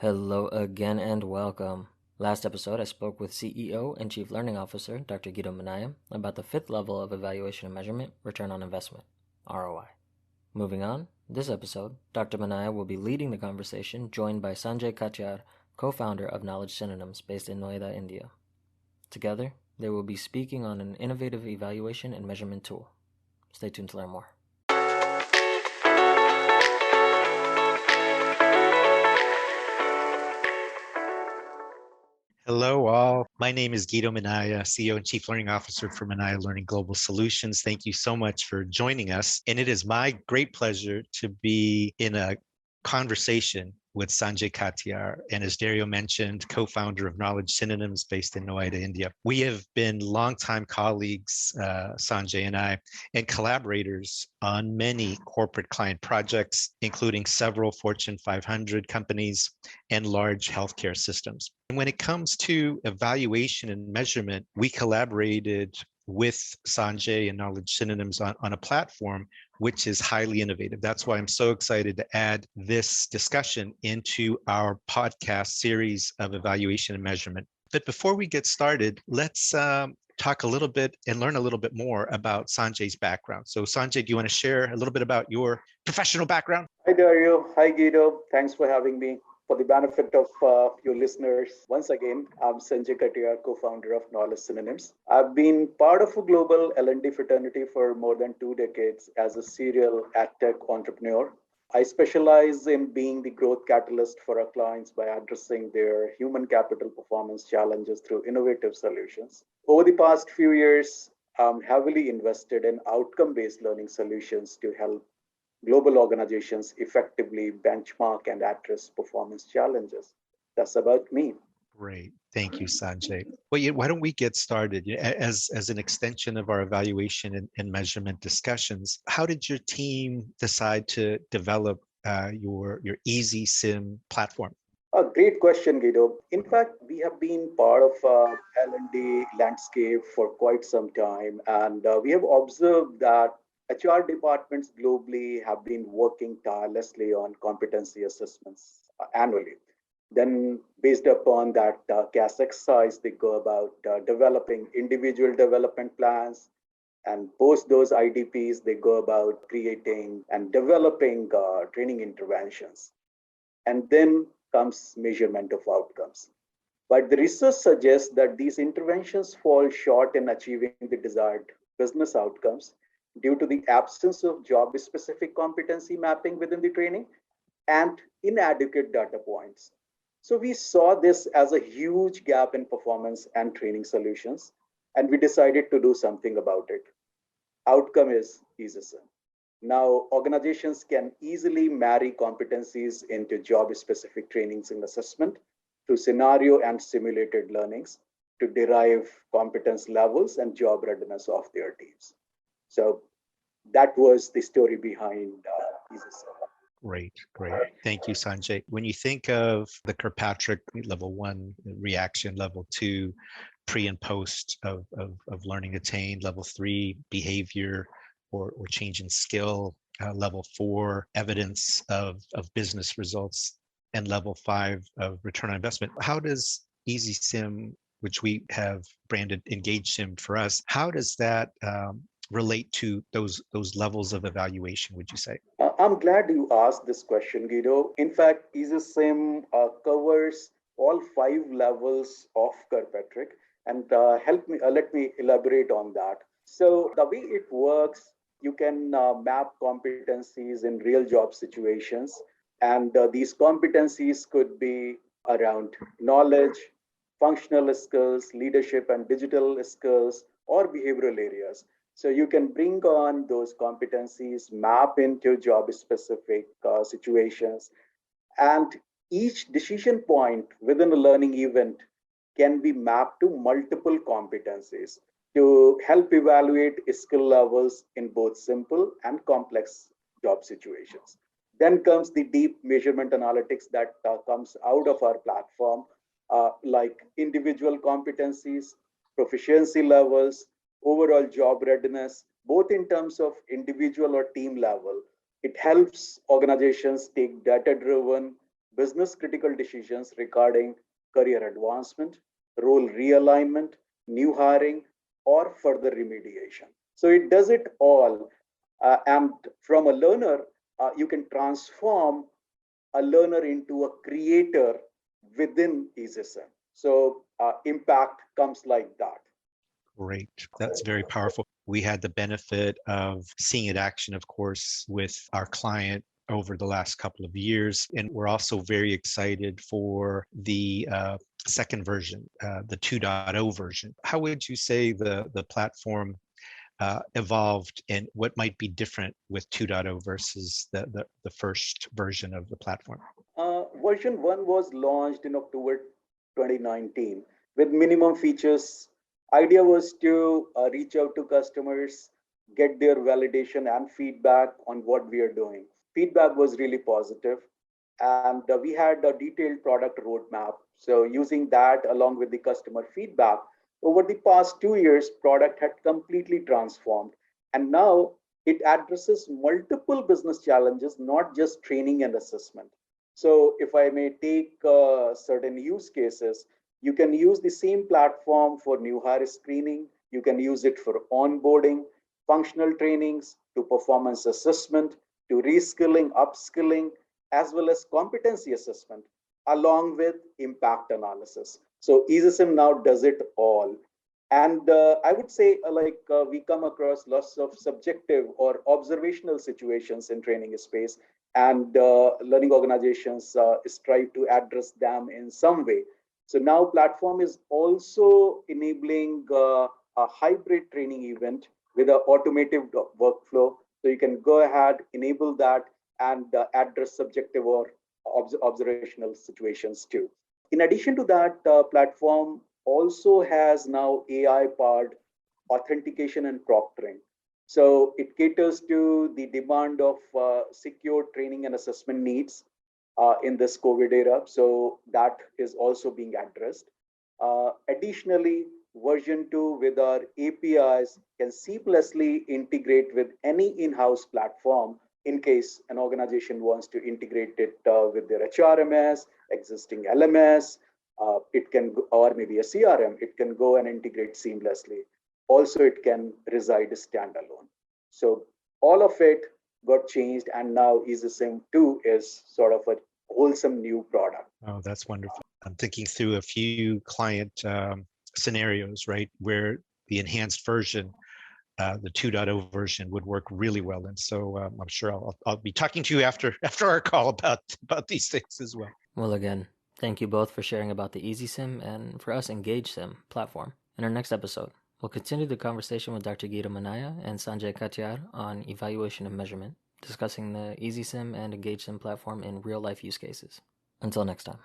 Hello again and welcome. Last episode, I spoke with CEO and Chief Learning Officer Dr. Guido Minaya about the fifth level of evaluation and measurement, return on investment, ROI. Moving on, this episode, Dr. Minaya will be leading the conversation, joined by Sanjay Katiyar, co-founder of Knowledge Synonyms based in Noida, India. Together, they will be speaking on an innovative evaluation and measurement tool. Stay tuned to learn more. Hello, all. My name is Guido Minaya, CEO and Chief Learning Officer for Minaya Learning Global Solutions. Thank you so much for joining us. And it is my great pleasure to be in a conversation with Sanjay Katiyar, and as Dario mentioned, co-founder of Knowledge Synonyms based in Noida, India. We have been longtime colleagues, Sanjay and I, and collaborators on many corporate client projects, including several Fortune 500 companies and large healthcare systems. And when it comes to evaluation and measurement, we collaborated with Sanjay and Knowledge Synonyms on a platform which is highly innovative. That's why I'm so excited to add this discussion into our podcast series of evaluation and measurement. But before we get started, let's talk a little bit and learn a little bit more about Sanjay's background. So Sanjay, do you want to share a little bit about your professional background? Hi, Dario. Hi, Guido. Thanks for having me. For the benefit of your listeners, once again, I'm Sanjay Katiyar, co-founder of Knowledge Synonyms. I've been part of a global L&D fraternity for more than 2 decades as a serial ad-tech entrepreneur. I specialize in being the growth catalyst for our clients by addressing their human capital performance challenges through innovative solutions. Over the past few years, I'm heavily invested in outcome-based learning solutions to help global organizations effectively benchmark and address performance challenges. That's about me. Great. Thank you, Sanjay. Well, why don't we get started? As an extension of our evaluation and measurement discussions, how did your team decide to develop your EasySIM platform? A great question, Guido. In fact, we have been part of L&D landscape for quite some time, and we have observed that HR departments globally have been working tirelessly on competency assessments annually. Then, based upon that CAS exercise, they go about developing individual development plans. And post those IDPs, they go about creating and developing training interventions. And then comes measurement of outcomes. But the research suggests that these interventions fall short in achieving the desired business outcomes due to the absence of job-specific competency mapping within the training and inadequate data points. So we saw this as a huge gap in performance and training solutions, and we decided to do something about it. Outcome is EasySIM. Now, organizations can easily marry competencies into job-specific trainings and assessment through scenario and simulated learnings to derive competence levels and job readiness of their teams. So that was the story behind EasySIM. Great. Thank you, Sanjay. When you think of the Kirkpatrick level 1 reaction, level 2 pre and post of learning attained, level 3 behavior or change in skill, level 4 evidence of business results, and level 5 of return on investment, how does EasySIM, which we have branded EngageSIM for us, how does that relate to those levels of evaluation, would you say? I'm glad you asked this question, Guido. In fact, EasySIM covers all 5 levels of Kirkpatrick, and let me elaborate on that. So the way it works, you can map competencies in real job situations, and these competencies could be around knowledge, functional skills, leadership and digital skills, or behavioral areas. So you can bring on those competencies, map into job-specific situations, and each decision point within a learning event can be mapped to multiple competencies to help evaluate skill levels in both simple and complex job situations. Then comes the deep measurement analytics that comes out of our platform, like individual competencies, proficiency levels, overall job readiness, both in terms of individual or team level. It helps organizations take data-driven, business critical decisions regarding career advancement, role realignment, new hiring, or further remediation. So it does it all. And from a learner, you can transform a learner into a creator within EasySIM. So impact comes like that. Great. That's very powerful. We had the benefit of seeing it action, of course, with our client over the last couple of years. And we're also very excited for the second version, the 2.0 version. How would you say the platform evolved, and what might be different with 2.0 versus the first version of the platform? Version 1 was launched in October 2019 with minimum features. Idea was to reach out to customers, get their validation and feedback on what we are doing. Feedback was really positive, and we had a detailed product roadmap. So using that along with the customer feedback, over the past 2 years, product had completely transformed. And now it addresses multiple business challenges, not just training and assessment. So if I may take certain use cases, you can use the same platform for new hire screening. You can use it for onboarding, functional trainings, to performance assessment, to reskilling, upskilling, as well as competency assessment, along with impact analysis. So EasySIM now does it all. And I would say we come across lots of subjective or observational situations in training space, and learning organizations strive to address them in some way. So now platform is also enabling a hybrid training event with an automated workflow. So you can go ahead, enable that, and address subjective or observational situations too. In addition to that, platform also has now AI-powered authentication and proctoring. So it caters to the demand of secure training and assessment needs in this COVID era. So that is also being addressed. Additionally, version 2 with our APIs can seamlessly integrate with any in-house platform in case an organization wants to integrate it with their HRMS, existing LMS, it can, or maybe a CRM, it can go and integrate seamlessly. Also, it can reside standalone. So all of it got changed, and now EasySIM 2 is sort of a wholesome new product. Oh, that's wonderful. I'm thinking through a few client scenarios, right, where the enhanced version, the 2.0 version, would work really well. And so I'm sure I'll be talking to you after our call about these things as well. Well, again, thank you both for sharing about the EasySIM and, for us, EngageSIM platform. In our next episode, we'll continue the conversation with Dr. Guido Minaya and Sanjay Katiyar on evaluation and measurement, discussing the EasySIM and EngageSIM platform in real-life use cases. Until next time.